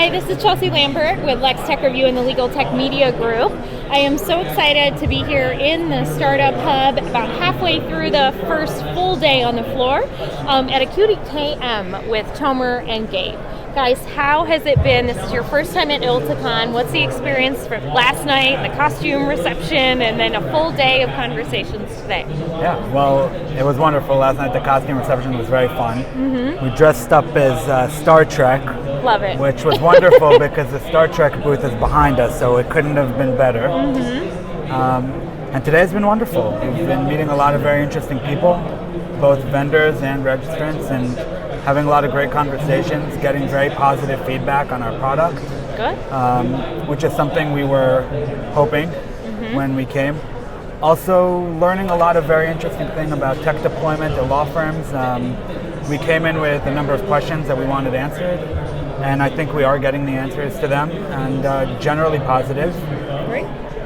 Hi, this is Chelsey Lambert with Lex Tech Review and the Legal Tech Media Group. I am so excited to be here in the Startup Hub, about halfway through the first full day on the floor at Acuity KM with Tomer and Gabe. Guys, how has it been? This is your first time at ILTACon. What's the experience for last night, the costume reception, and then a full day of conversations today? Yeah, well, it was wonderful. Last night the costume reception was very fun. Mm-hmm. We dressed up as Star Trek. Love it. Which was wonderful because the Star Trek booth is behind us, so it couldn't have been better. Mm-hmm. And today's been wonderful. We've been meeting a lot of very interesting people, both vendors and registrants, and having a lot of great conversations, getting very positive feedback on our product. Good. Which is something we were hoping when we came. Also learning a lot of very interesting things about tech deployment at law firms. We came in with a number of questions that we wanted answered, and I think we are getting the answers to them, and generally positive. Great.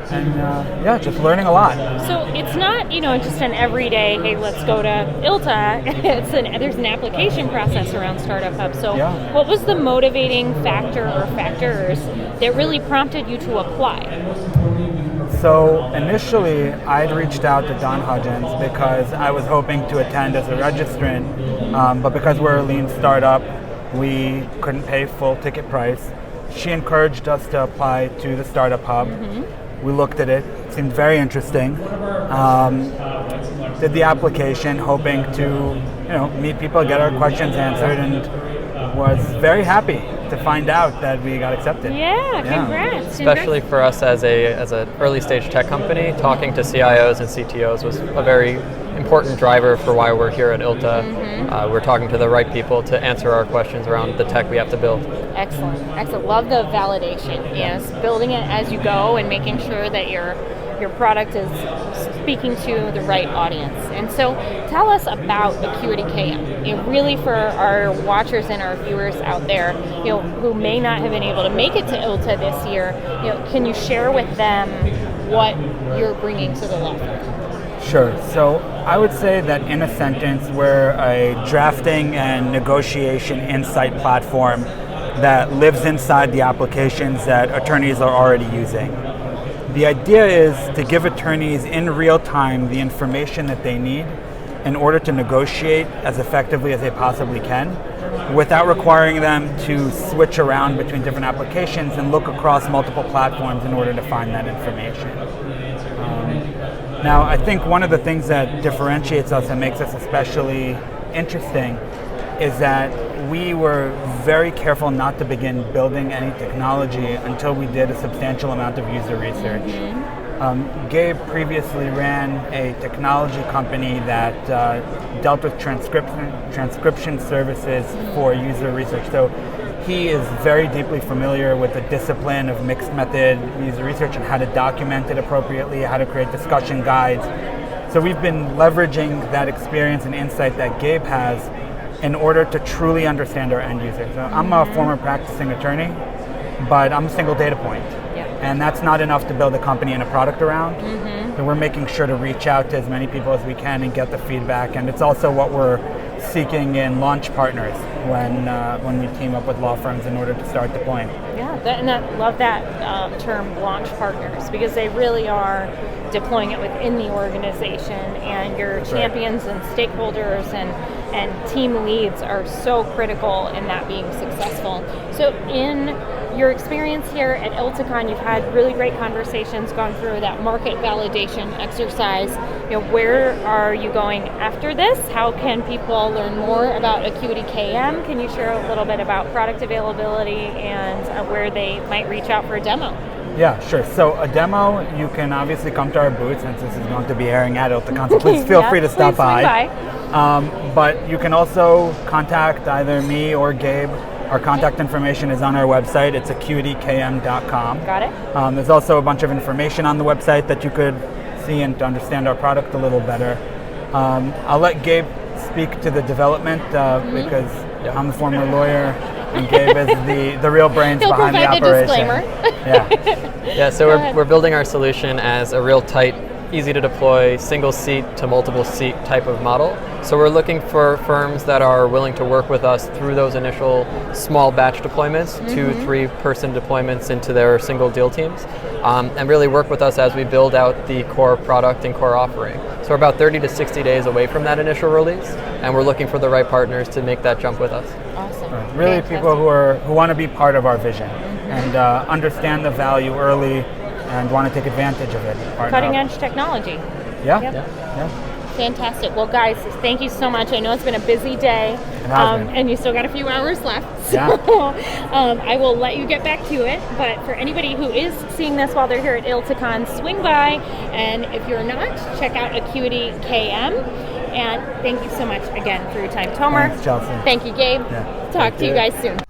And just learning a lot. So it's not, just an everyday, hey, let's go to ILTA. There's an application process around Startup Hub. So What was the motivating factor or factors that really prompted you to apply? So initially, I'd reached out to Don Hudgens because I was hoping to attend as a registrant, but because we're a lean startup, we couldn't pay full ticket price. She encouraged us to apply to the Startup Hub. We looked at it, seemed very interesting. Did the application, hoping to meet people, get our questions answered, and was very happy to find out that we got accepted. Yeah, congrats. Especially for us as an early stage tech company, talking to CIOs and CTOs was a very important driver for why we're here at ILTA. We're talking to the right people to answer our questions around the tech we have to build. Excellent. Love the validation. Yes, building it as you go and making sure that your product is speaking to the right audience. And so tell us about Acuity KM. Really for our watchers and our viewers out there, who may not have been able to make it to ILTA this year, can you share with them what you're bringing to the law firm? Sure. So I would say that in a sentence, we're a drafting and negotiation insight platform that lives inside the applications that attorneys are already using. The idea is to give attorneys in real time the information that they need in order to negotiate as effectively as they possibly can, without requiring them to switch around between different applications and look across multiple platforms in order to find that information. Now, I think one of the things that differentiates us and makes us especially interesting is that we were very careful not to begin building any technology until we did a substantial amount of user research. Gabe previously ran a technology company that dealt with transcription services for user research. So he is very deeply familiar with the discipline of mixed method user research and how to document it appropriately, how to create discussion guides. So we've been leveraging that experience and insight that Gabe has in order to truly understand our end users. So I'm a former practicing attorney, but I'm a single data point. And that's not enough to build a company and a product around. So we're making sure to reach out to as many people as we can and get the feedback. And it's also what we're seeking in launch partners when we team up with law firms in order to start deploying. Love that term, launch partners, because they really are deploying it within the organization, and your champions and stakeholders and team leads are so critical in that being successful. So in your experience here at ILTACon, you've had really great conversations, gone through that market validation exercise. Where are you going after this? How can people learn more about Acuity KM? Can you share a little bit about product availability and where they might reach out for a demo? Yeah, sure. So a demo, you can obviously come to our booth, since this is going to be airing at ILTACon, so please feel free to stop by. But you can also contact either me or Gabe. Our contact information is on our website. It's acuitykm.com. Got it. There's also a bunch of information on the website that you could see and to understand our product a little better. I'll let Gabe speak to the development because I'm the former lawyer and Gabe is the real brains He'll behind the provide operation. The disclaimer. So we're building our solution as a real tight easy to deploy, single seat to multiple seat type of model. So we're looking for firms that are willing to work with us through those initial small batch deployments, 2-3 person deployments into their single deal teams, and really work with us as we build out the core product and core offering. So we're about 30 to 60 days away from that initial release, and we're looking for the right partners to make that jump with us. Awesome. Really, Fantastic. people who want to be part of our vision and understand the value early and want to take advantage of it. Cutting edge technology. Yeah. Yep. Yeah. Fantastic. Well, guys, thank you so much. I know it's been a busy day, and you still got a few hours left. So I will let you get back to it. But for anybody who is seeing this while they're here at ILTACon, swing by. And if you're not, check out Acuity KM. And thank you so much again for your time, Tomer. Thanks, Chelsey. Thank you, Gabe. Yeah. Talk to you guys soon.